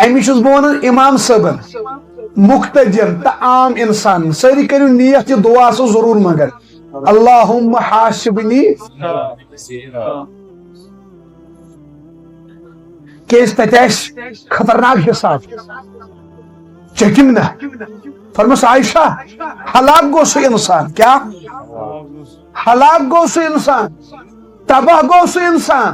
امس بہ ون امام صٲبن مقتدین تو عام انسان ساری کرو نیت یہ دعا سو ضرور مگر اللہم حاسبنی کیس تتیس خطرناک حساب چیکنگ نا فرمس عائشہ ہلاک گو سو انسان کیا ہلاک گو سو انسان تباہ گو سو انسان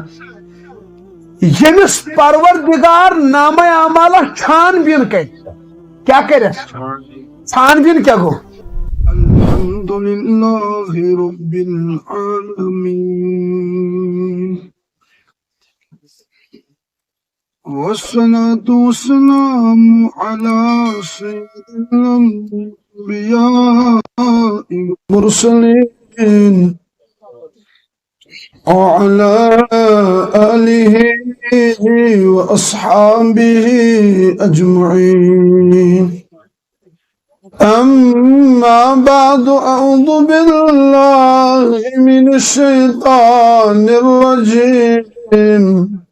یمس پروردگار نام اعمالہ چھان بین کیا کرے چھان بین کیا گو الحمدللہ رب العالمین والصلاة والسلام على سيد الأنبياء والمرسلين وعلى آله وأصحابه أجمعين أما بعد أعوذ بالله من الشيطان الرجيم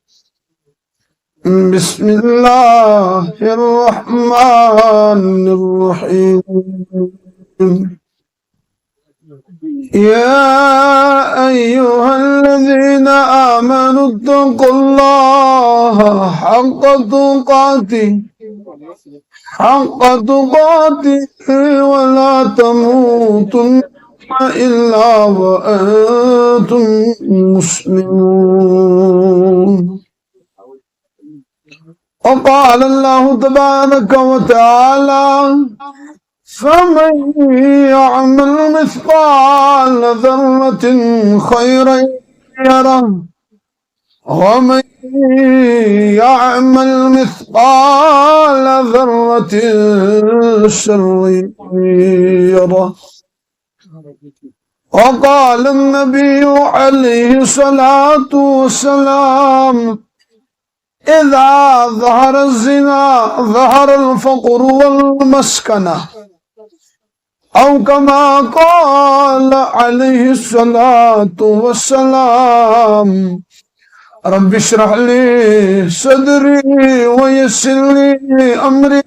بسم الله الرحمن الرحيم يا أيها الذين آمنوا اتقوا الله حق تقاته ولا تموتن إلا وأنتم مسلمون وقال الله تبارك وتعالى فمن يعمل مثقال ذرة خيرا يره ومن يعمل مثقال ذرة شرا يره وقال النبي عليه الصلاة والسلام إذا ظهر الزنا ظهر الفقر والمسكنة أو كما قال عليه الصلاة والسلام رب اشرح لي صدري ويسر لي أمري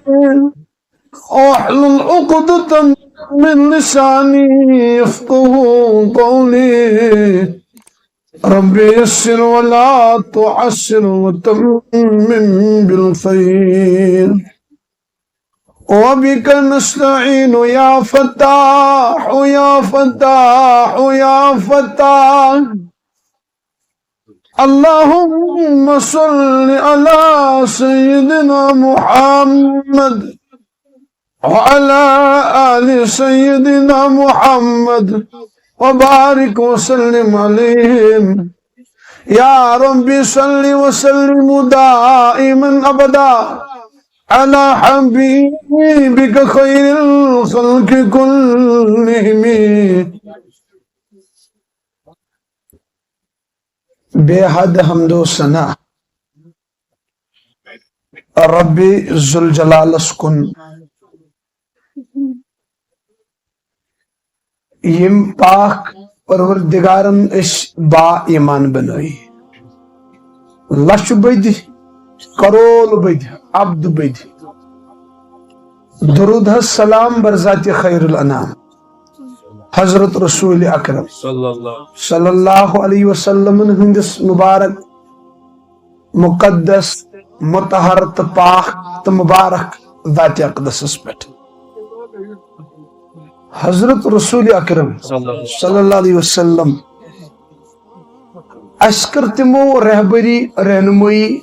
واحلل عقدة من لساني يفقه قولي رب يسر ولا تعسر وتمم بالخير وبك نستعين يا فتاح يا فتاح يا فتاح اللهم صل على سيدنا محمد وعلى آل سيدنا محمد وبارك وسلم عليهم يا رب صل وسلم دائما أبدا على حبيبك خير الخلق كلهم بے حد حمد و ثنا ربی ذوالجلال کن یم پاک پروردگارن اس با ایمان بنائی لچھ بد کرول بد عبد بد درود السلام برذات خیر الانام حضرت رسول اکرم صلی اللہ علیہ وسلم ہندس مبارک مقدس مطہر تو پاک تو مبارک ذات اقدس پہ حضرت رسول اکرم صلی اللہ علیہ وسلم اسکر تمو رہبری رہنمائی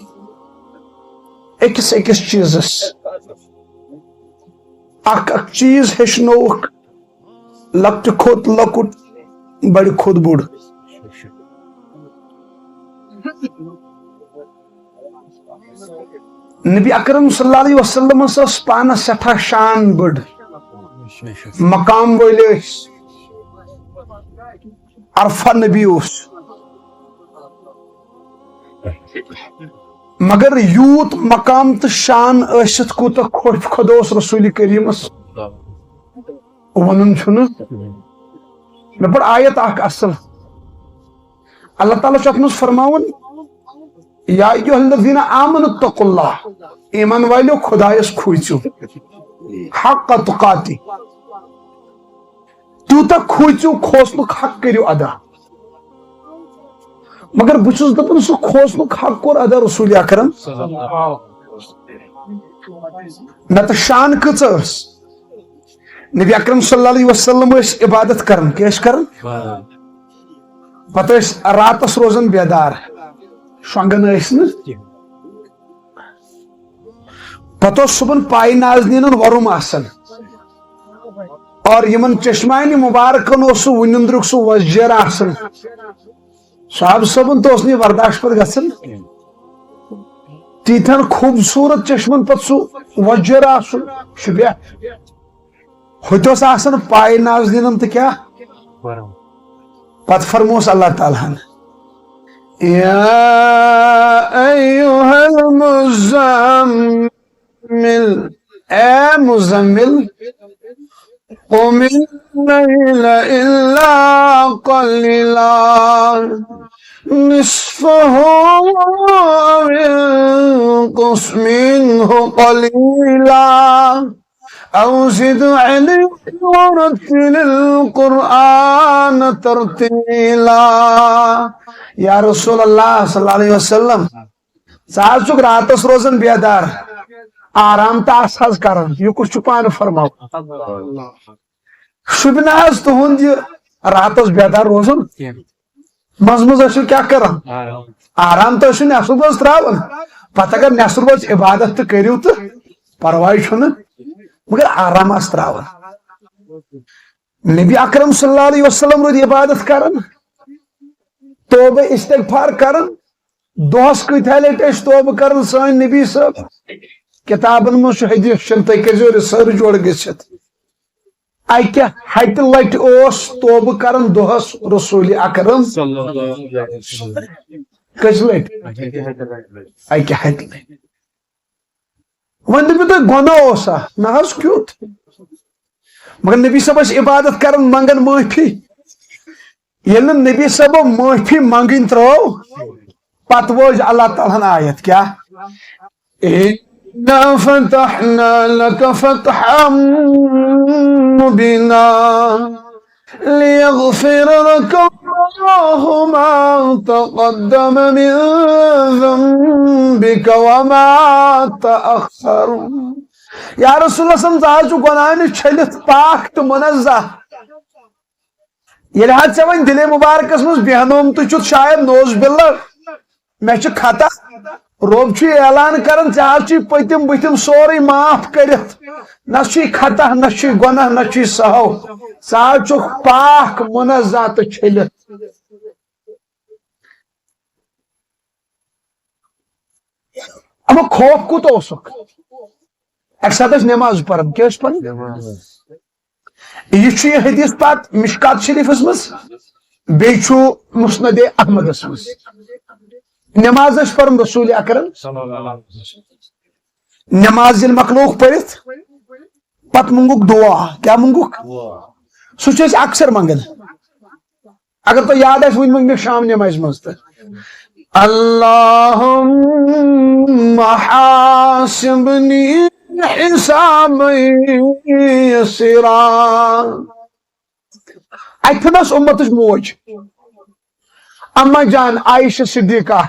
اکس چیزس اک چیز ہشنوک لکٹ کھوت لکٹ بڑی کھوت بوڑ نبی اکرم صلی اللہ علیہ وسلم اس پانا سٹھا شان بڑ مقام بولے عرفہ نبی اس مگر یوت مقام تو شان اشت کوتا خوف خدوس رسول کریم ونن چھنو میں پڑھ آیت آکھ اصل اللہ تعالیٰ چاہت مز فرماون یا ایھا الذین آمنوا اتقوا اللہ ایمان والو خدایس کھوژِو حق تقاتی تیوتاہ کھوژِو کھوژنُک حق کٔرِو ادا مگر بہٕ چھُس دپان سُہ کھوژنُک حق کوٚر ادا رسول اکرم نتہٕ شان کۭژاہ ٲس نبی اکرم صلی اللہ علیہ وسلم ٲسۍ عبادت کران کیٛاہ ٲسۍ کران پتہٕ ٲسۍ راتس روزان بیدار شۄنگان ٲسۍ نہٕ پتہٕ اوس صبحن پایہِ نازنیٖنن وۄرُم آسان اور یمن چشمانہِ مبارکن اوس سُہ وُنِندرُک سُہ وزجر آسان صاحب صٲبن تہِ اوس نہٕ یہِ برداشت پتہٕ گژھان تیٖتھن خوٗبصوٗرت چشمن پتہٕ سُہ وزجر آسُن شُبیا ہوٚتہِ اوس آسان پایہِ نازنیٖنن تہٕ کیٛاہ پتہٕ فرموس اللہ تعالیٰ ہن یا ایھا المزمل اے مزمل قم اللیل الا قلیلا نصفه او انقص منه قلیلا او زد علیہ ورتل القرآن ترتیلا یا رسول اللہ صلی اللہ علیہ وسلم ژٕ چھُکھ راتس روزان بیدار آرام تہ آس حظ کران یہ کُس چھُ پانہٕ فرماو شُبہِ نہٕ حظ تُہُنٛد یہِ راتس بیدار روزان منٛزٕ منٛزٕ ٲسِو کیٛاہ کران آرام تہ ٲسِو نٮ۪صف حظ تراوان پتہٕ اگر نٮ۪صف حظ عبادت تہِ کٔرِو تہٕ پرواے چھُنہٕ مگر آرام آس تراوان نبی اکرم صلی اللہ علیہ وسلم روٗدۍ عبادت کران توبہ استغفار کران دۄہس کۭتیاہ لٹہِ ٲسۍ توبہ کران سٲنۍ نبی صٲب کتابن منٛز چھُ حدیث چھُنہٕ تُہۍ کٔرزیٚو رِسٲرٕچ یورٕ گٔژھِتھ اکہِ ہتہِ لٹہِ اوس توبہ کران دۄہس رسول اکرم کٔژِ لٹہِ اکہِ ہتہِ لٹہِ وۄنۍ دٔپِو تُہۍ گۄناہ اوسا نہ حظ کیُتھ مگر نبی صٲب ٲسۍ عبادت کران منگان معٲفی ییٚلہِ نہٕ نبی صٲبو معٲفی منگٕنۍ ترٲو پتہٕ وٲج اللہ تعالیٰ ہن آیت کیٛاہ اِنَّا فَتَحْنَا لَكَ فَتْحًا مُبِينًا لِيَغْفِرَ لَكَ اللَّهُ مَا تَقَدَّمَ مِن ذَنبِكَ وَمَا تَأَخَّرَ یا رسول اللہ صلی اللہ علیہ وسلم ژٕ حظ چھُکھ گۄناہو نِش چھٔلِتھ پاک تہٕ مُنزہ ییٚلہِ حظ ژےٚ وۄنۍ دِلے مُبارکس منٛز بیہنووُم تہٕ چھُتھ شاید نوز بِلہ مےٚ چھُ خطا رۄب چھُ اعلان کران ژےٚ حظ چھُے پٔتِم بٕتھِم سورُے معاف کٔرِتھ نہ چھُے خطا نہ چھُے گۄناہ نہ چھُے سہو ژٕ حظ چھُکھ پاک مُنزہ تہٕ چھٔلِتھ اما خوف کوٗتاہ اوسُکھ اکہِ ساتہٕ ٲسۍ نٮ۪ماز پران کیٛاہ ٲسۍ پران یہ چھُ یہ حدیث پاک مشکات شریفس منٛز بیٚیہِ چھُ مسند احمدس منٛز نماز ٲسۍ پران رسول اکرم نماز ییٚلہِ مۄکلووُکھ پٔرِتھ پتہٕ منٛگُکھ دعا کیٛاہ منٛگُکھ سُہ چھِ أسۍ اکثر منگان اگر تۄہہِ یاد آسہِ وُنہِ منٛگ مےٚ شام نمازِ منٛز تہٕ اللہُمَّ حاسِبنی حسابا یسیرا اتھن ٲس اُمتٕچ موج اما جان عائشہ صدیقہ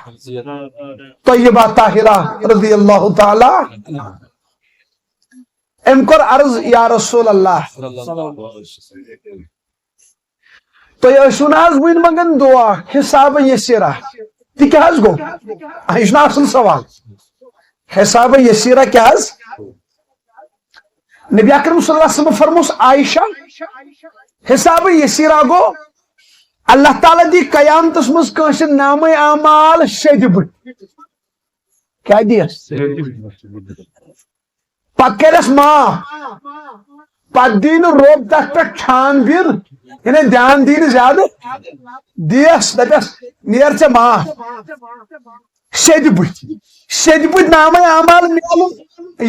طیبہ طاہرہ رضی اللہ تعالی ام کور عرض یا رسول اللہ تُہۍ ٲسِو نہٕ حظ وُنہِ منگان دعا حسابا یسیرا تہِ کیٛاہ حظ گوٚو یہِ چھُنہ اصل سوال حسابا یسیرا کیٛاہ حظ نبی اکرم صلی اللہ علیہ وسلم فرموس عائشہ حساب یسیرا گو اللہ تعالیٰ دی قیامتس مز کٲنٛسہِ نامہ اعمال شیٚدِ بٔٹھۍ کیٛاہ دِیس پتہٕ کرٮ۪س معاف پتہٕ دی نہٕ رۄب تتھ پٮ۪ٹھ چھان بین یعنی دھیان دی نہٕ زیادٕ دِیس دپٮ۪س نیر ژےٚ معاف شیٚدِ بٔٹھۍ نامہ اعمال میلُن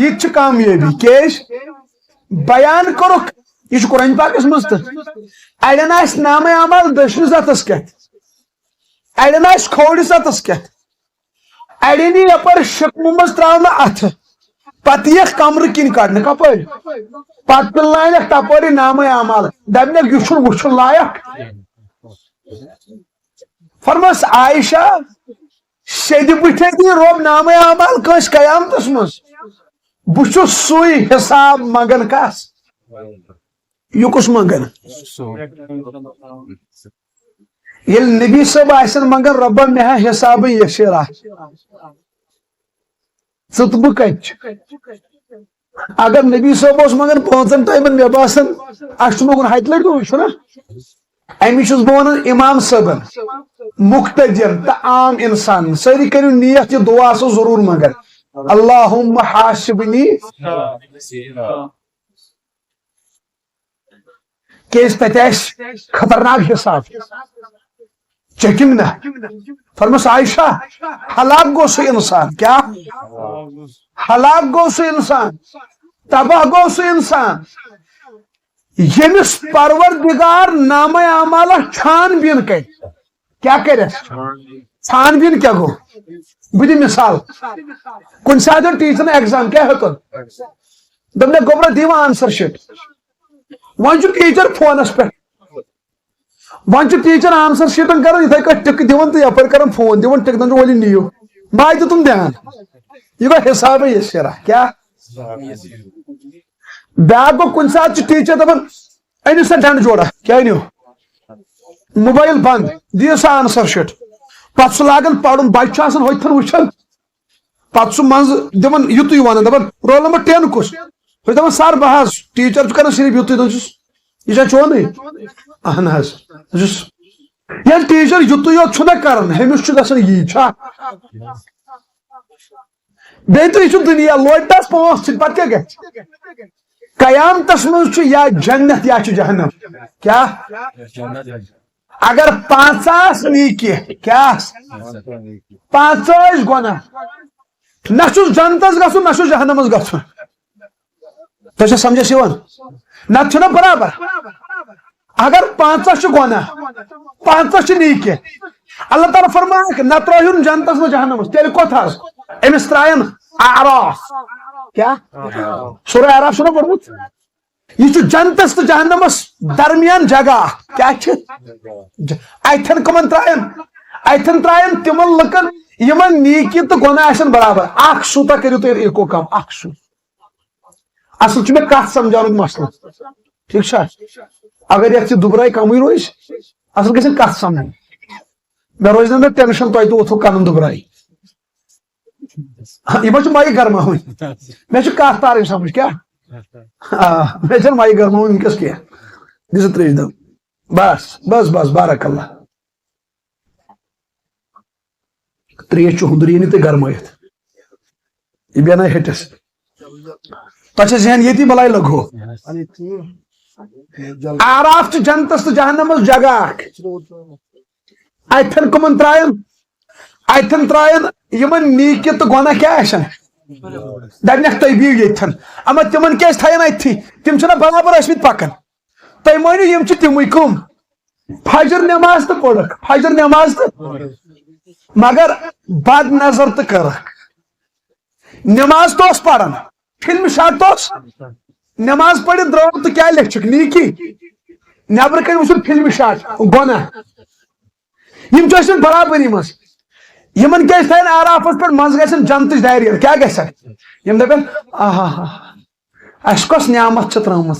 یہِ تہِ چھِ کامیٲبی کیٛازِ بیان کوٚرُکھ یہ چھُ قرآن پاکس منٛز تہٕ اڑٮ۪ن آسہِ نامہ اعمال دٔچھنِس اتھس کٮ۪تھ اڑٮ۪ن آسہِ کھوورِس اتھس کٮ۪تھ اڑین یپر شکم مز تراؤن اتھ پتہ یک کمر کن کڑنے کپر پتہ لانک تپری نام اعمال دپنک یہ وچھن لائق فرمس عائشہ سید بٹھے دی روب نام اعمال کنس قیامتس مز بچس سوئی حساب مگن کس یہ کس مگن یل نبی صاحب آسن مگر ربا مہ حساب یسیرا ژت بہ کت اگر نبی صاحب اس مگر پانچن ٹائمن مے باسان اچھ مگن ہتھ لٹ گوش نا امی چھس بہ ونان امام صاحبن مقتدین تو عام انسان ساری کرو نیت یہ دعا سو ضرور مگر اللہم حاسبنی کیس تتیش خطرناک حساب چکم نہ فرمس عائشہ ہلاک گو سو انسان کیا ہلاک گو سو انسان تباہ گو سو انسان یمس پروردگار نام اعمالہ چھان بین کر کیا کرے چھان بین کیا گو بہ مثال کن ساتھ ٹیچر ایگزام کیا ہتن دپنے گوبرا دیو آنسر شیٹ ون ٹیچر فونس پہ ون ٹیچر آنسر شیٹن کران اتھے کٹ ٹک دون تو یپر کران فون دون ٹک دن ولی نیو ماج تم دھیان یہ گو حساب یسیرا کیا بیاکھ گو کن سات ٹیچر دپان اینو سا ڈنڈ جوڑا کیا نیو موبائل بند دیو سا آنسر شیٹ پتہ سہ لاگان پرن بچہ آسان ہوتھن وچھان پتہ سہ منز دپان یتُے ونان دپان رول نمبر 10 کس بہٕ دپان سر بہ حظ ٹیچر چھ کران صرف یتُے دپان یہ چھا چونٕے اہن حظ ییٚلہِ ٹیچر یتُے یوت چھُنہ کران ہمس چھُ گژھان یی چھا بیٚیہِ تہِ چھُ دُنیا لوٹس پانٛژھ چھِ پتہٕ کیٛاہ گژھِ قیامتس منٛز چھُ یا جنت یا چھُ جہنم کیا اگر 5,000 نیکی کیا 5 گناہ نہ چھُس جنتس گژھُن نہ چھُس جہنمس گژھُن تۄہہِ چھا سمجھس یِوان نتہٕ چھُنہ برابر اگر 5 گناہ 5 نیکی اللہ تعالیٰ فرمایکھ نہ ترٛٲیہُن جنتس نہ جہنمس تیٚلہِ کوٚت حظ أمِس ترٛایَن اعراف کیا سورہ اعراف چھُنہ پوٚرمُت یہ جنتس تو جہنمس درمیان جگہ کیا اتن کمن اتن ترائن تمن لکن یمن نیکی تو گناہ آسن برابر اخ سوتا کرو تھی ایکو کم اخ سو اصل میں کت سمجھان مسئلہ ٹھیک اگر یہ دبرائی کم روز اصل گھن کت سمجھ مے روز نا ٹینشن تہ تو اتھو کن دبرائی یہ مائی گرما مے کت تارن سمجھ کیا میں چھن مائی گرما ونکس کیا دس تریش دم بس بس بس بارک اللہ تریش چھ ہندرینی تو گرمائت یہ بیانا ہٹس تہ ذہن یتی بلائی لگو آراف چھ جنتس تو جہنمس جگہ اتن کمن ترائن یمن نیکی تو گناہ کیا آسن دپنک تھی بہو یتن اما تمن کیاز تھین اتھی تم چھنا برابر ٲسمٕتۍ پکان تُہۍ مٲنِو یِم چھِ تِمٕے کٕم فجر نماز تہٕ پٔرٕکھ فجر نماز تہٕ مگر بد نظر تہٕ کٔرٕکھ نماز تو اوس پران فلم شاٹ تو اوس نماز پٔرِتھ درٛاو تہٕ کیٛاہ لیکھِکھ نیکی نٮ۪برٕ کَنۍ وٕچھُن فلم شاٹ گۄناہ یِم چھِ ٲسمٕتۍ برابری منٛز یمن کیا تھین آرافس پہ مز گھن جنتچ دارین کیا گھن یم دپن آہا اس کس نعمت ترام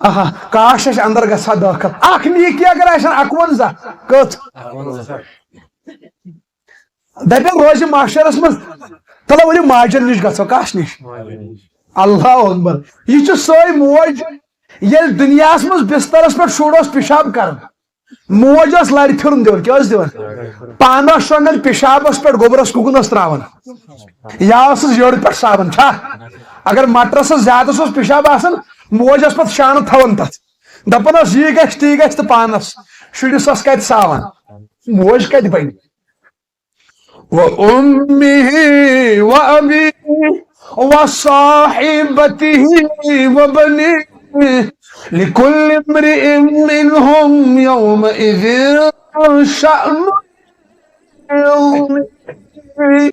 آہا کاش اس اندر گھا داخل اخ نیکی اگر آسان 51 کت دپن روز معاشرس من تلو ورو ماجن نش گھو کاش نش اللہ اکبر یہ سی موج یل دنیا من بسترس پہ شر پیشاب کر موج لڑ پھر دون کیا دون پانس شونگان پیشابس پہ گوبرس ککنس تراون یا یڑ پہ صابن چھا اگر مٹرس زیادہ پیشاب آسان موج پہ شانہ تھوان تک دپان یہ گھس تی گھس تو پانس شرس کت صاون موج کت بن وأمه وأبيه وصاحبته وبنيه لكل امرئ منهم يومئذ شأن يغنيه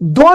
2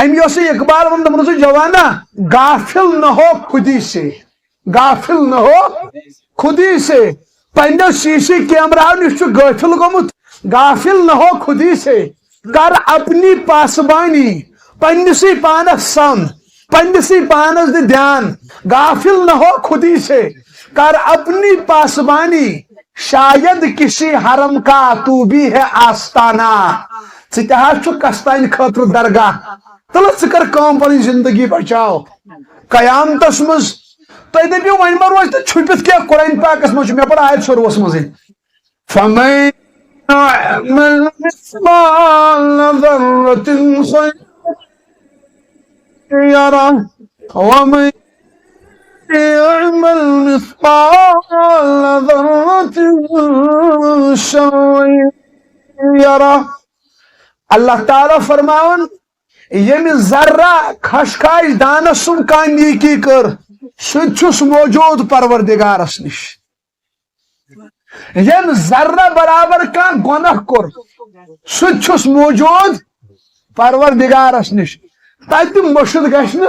ام یوس اقبال ون جوانا غافل نہ ہو خودی سے، غافل نہ ہو خودی سے، پنو سی سی کیمرہ نش غافل گومت، غافل نہ ہو خودی سے، کر اپنی پاسبانی، پنسی پانس سم، پنسی پانس دی دھیان، غافل نہ ہو خودی سے، کر اپنی پاسبانی، شاید کسی حرم کا تو بھی ہے آستانہ، ژتہ کستان خاطر درگاہ، تل ثر کام پنی زندگی بچاؤ قیامتس مز تھی دپو ون ما روز تو چھپت کیا قرآن پاکس مجھ مے پڑ آیت شروعس مز فمن يعمل مثقال ذرة خيرا يره ومن يعمل مثقال ذرة شرا يره اللہ تعالی فرماون یم ذرہ خشخاش دانس سن کان نیکی کر سچس موجود پروردگارس نش، یم ذرہ برابر کان گناہ کر سچس موجود پروردگارس نش، تتہ مشد گھن